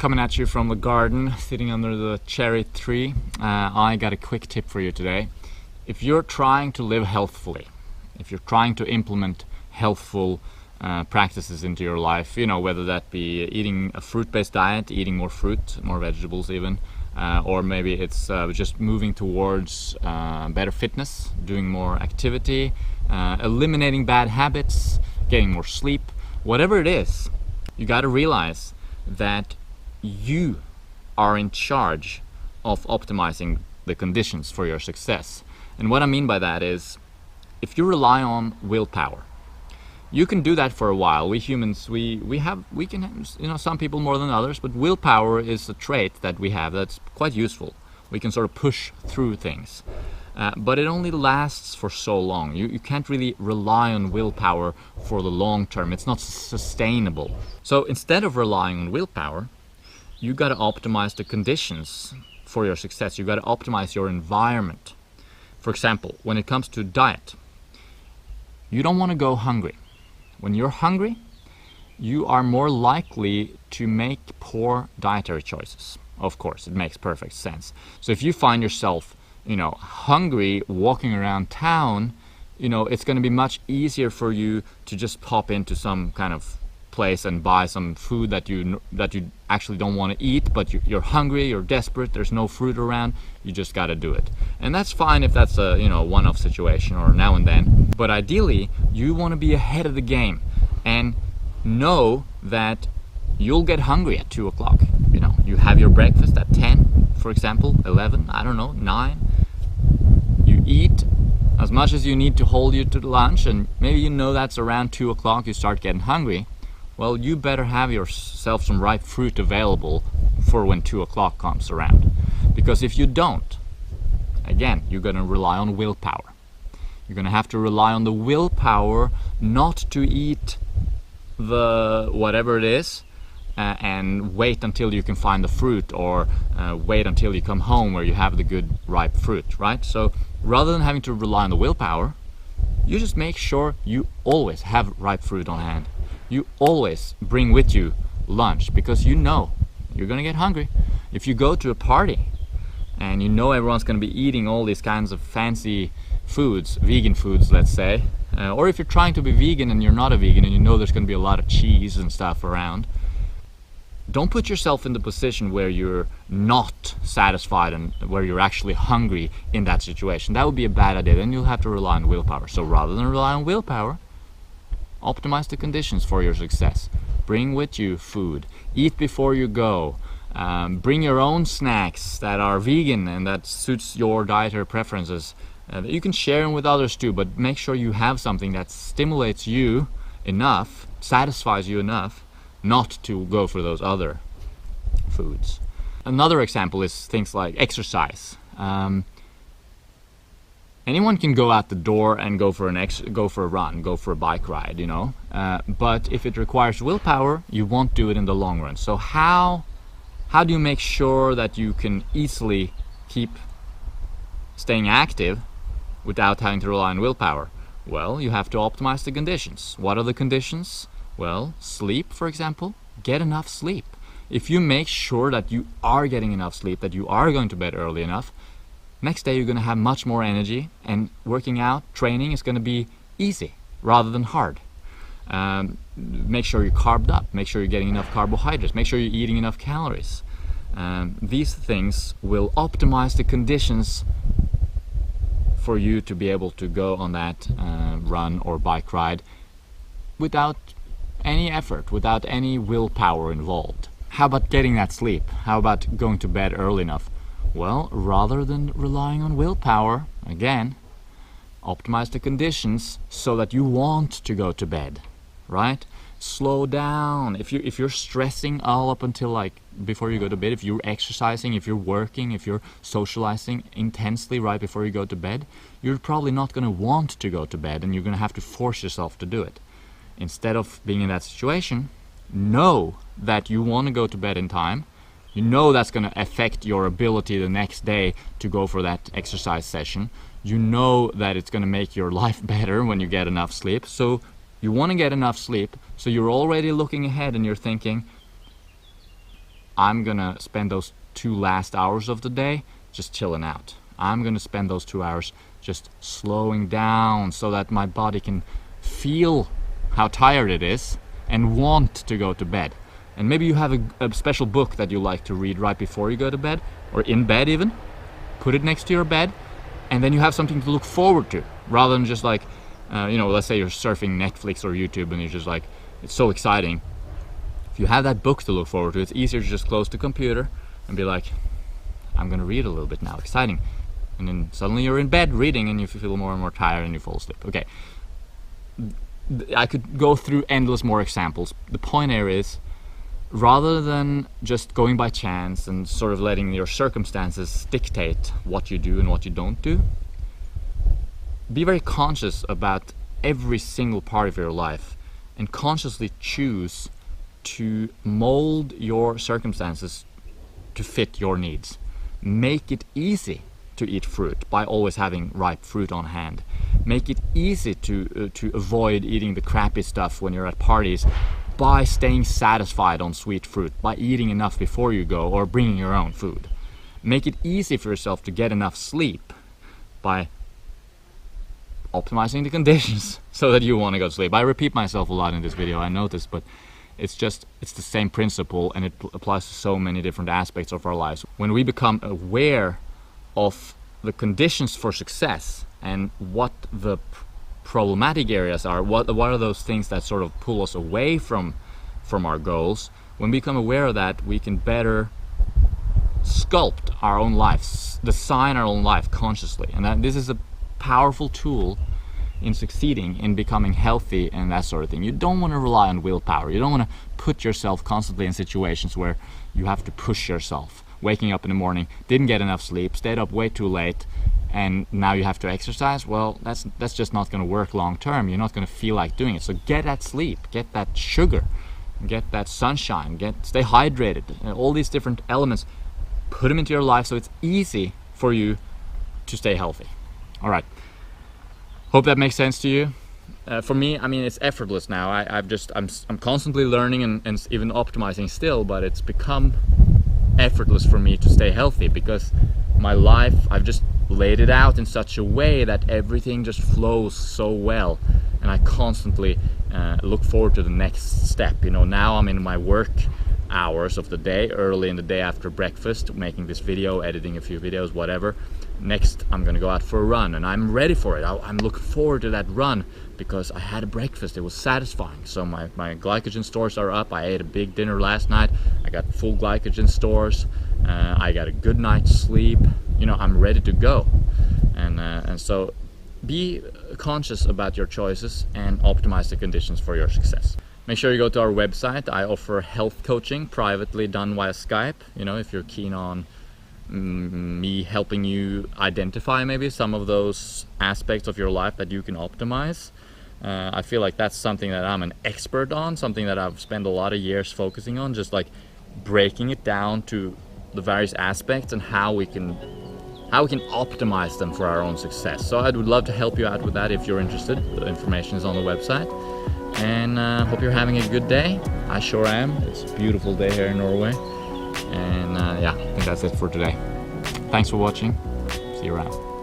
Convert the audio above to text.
coming at you from the garden, sitting under the cherry tree. I got a quick tip for you today. If you're trying to live healthfully, if you're trying to implement healthful practices into your life, you know, whether that be eating a fruit-based diet, eating more fruit, more vegetables even, or maybe it's just moving towards better fitness, doing more activity, eliminating bad habits, getting more sleep, whatever it is, you got to realize that you are in charge of optimizing the conditions for your success. And what I mean by that is, if you rely on willpower, you can do that for a while. We humans, we can, you know, some people more than others, but willpower is a trait that we have that's quite useful. We can sort of push through things. But it only lasts for so long. You can't really rely on willpower for the long term. It's not sustainable. So instead of relying on willpower, you got to optimize the conditions for your success. You got to optimize your environment. For example, when it comes to diet, you don't want to go hungry. When you're hungry, you are more likely to make poor dietary choices. Of course, it makes perfect sense. So if you find yourself, you know, hungry walking around town, you know, it's going to be much easier for you to just pop into some kind of place and buy some food that you actually don't want to eat, but you're hungry, you're desperate, there's no fruit around, you just got to do it. And that's fine if that's a, you know, one-off situation or now and then, but ideally you want to be ahead of the game and know that you'll get hungry at 2 o'clock. You know, you have your breakfast at 10, for example, 11, I don't know, 9. You eat as much as you need to hold you to lunch, and maybe you know that's around 2 o'clock you start getting hungry. Well, you better have yourself some ripe fruit available for when 2 o'clock comes around. Because if you don't, again, you're going to rely on willpower. You're going to have to rely on the willpower not to eat the whatever it is and wait until you can find the fruit, or wait until you come home where you have the good ripe fruit, right? So rather than having to rely on the willpower, you just make sure you always have ripe fruit on hand. You always bring with you lunch, because you know you're gonna get hungry. If you go to a party and you know everyone's gonna be eating all these kinds of fancy foods, vegan foods, let's say, or if you're trying to be vegan and you're not a vegan and you know there's gonna be a lot of cheese and stuff around, don't put yourself in the position where you're not satisfied and where you're actually hungry in that situation. That would be a bad idea. Then you'll have to rely on willpower. So rather than rely on willpower, optimize the conditions for your success. Bring with you food. Eat before you go. Bring your own snacks that are vegan and that suits your dietary preferences. You can share them with others too, but make sure you have something that stimulates you enough, satisfies you enough, not to go for those other foods. Another example is things like exercise. Anyone can go out the door and go for a run, go for a bike ride, you know. But if it requires willpower, you won't do it in the long run. So how do you make sure that you can easily keep staying active without having to rely on willpower? Well, you have to optimize the conditions. What are the conditions? Well, sleep, for example. Get enough sleep. If you make sure that you are getting enough sleep, that you are going to bed early enough, next day you're going to have much more energy, and working out, training is going to be easy rather than hard. Make sure you're carved up. Make sure you're getting enough carbohydrates. Make sure you're eating enough calories. These things will optimize the conditions for you to be able to go on that run or bike ride without any effort, without any willpower involved. How about getting that sleep? How about going to bed early enough? Well, rather than relying on willpower, again, optimize the conditions so that you want to go to bed, right? Slow down. If you're stressing all up until like before you go to bed, if you're exercising, if you're working, if you're socializing intensely right before you go to bed, you're probably not going to want to go to bed, and you're going to have to force yourself to do it. Instead of being in that situation, know that you want to go to bed in time. You know that's going to affect your ability the next day to go for that exercise session. You know that it's going to make your life better when you get enough sleep. So you want to get enough sleep, so you're already looking ahead and you're thinking, I'm gonna spend those 2 last hours of the day just chilling out. I'm gonna spend those 2 hours just slowing down so that my body can feel how tired it is and want to go to bed. And maybe you have a special book that you like to read right before you go to bed, or in bed even. Put it next to your bed, and then you have something to look forward to, rather than just like, let's say you're surfing Netflix or YouTube and you're just like, it's so exciting. If you have that book to look forward to, it's easier to just close the computer and be like, I'm gonna read a little bit now, exciting. And then suddenly you're in bed reading and you feel more and more tired and you fall asleep. Okay, I could go through endless more examples. The point here is, rather than just going by chance and sort of letting your circumstances dictate what you do and what you don't do, be very conscious about every single part of your life and consciously choose to mold your circumstances to fit your needs. Make it easy to eat fruit by always having ripe fruit on hand. Make it easy to avoid eating the crappy stuff when you're at parties by staying satisfied on sweet fruit, by eating enough before you go or bringing your own food. Make it easy for yourself to get enough sleep by optimizing the conditions so that you want to go to sleep. I repeat myself a lot in this video, I noticed, but it's the same principle, and it applies to so many different aspects of our lives. When we become aware of the conditions for success and what the problematic areas are, what are those things that sort of pull us away from our goals, when we become aware of that, we can better sculpt our own lives, design our own life consciously. And this is a powerful tool in succeeding, in becoming healthy and that sort of thing. You don't want to rely on willpower. You don't want to put yourself constantly in situations where you have to push yourself. Waking up in the morning, didn't get enough sleep, stayed up way too late, and now you have to exercise. Well, that's just not going to work long term. You're not going to feel like doing it. So get that sleep, get that sugar, get that sunshine, stay hydrated, all these different elements, put them into your life so it's easy for you to stay healthy. All right. Hope that makes sense to you. For me, I mean, it's effortless now. I'm constantly learning and even optimizing still, but it's become effortless for me to stay healthy because my life, I've just laid it out in such a way that everything just flows so well, and I constantly look forward to the next step. Now I'm in my work hours of the day, early in the day after breakfast, making this video, editing a few videos, whatever. Next, I'm gonna go out for a run, and I'm ready for it. I'm looking forward to that run because I had a breakfast. It was satisfying. So my glycogen stores are up. I ate a big dinner last night. I got full glycogen stores. I got a good night's sleep. I'm ready to go. And so be conscious about your choices and optimize the conditions for your success. Make sure you go to our website. I offer health coaching privately done via Skype. If you're keen on me helping you identify maybe some of those aspects of your life that you can optimize. I feel like that's something that I'm an expert on, something that I've spent a lot of years focusing on, just like breaking it down to the various aspects and how we can optimize them for our own success. So I would love to help you out with that if you're interested. The information is on the website. And hope you're having a good day. I sure am. It's a beautiful day here in Norway. And I think that's it for today. Thanks for watching. See you around.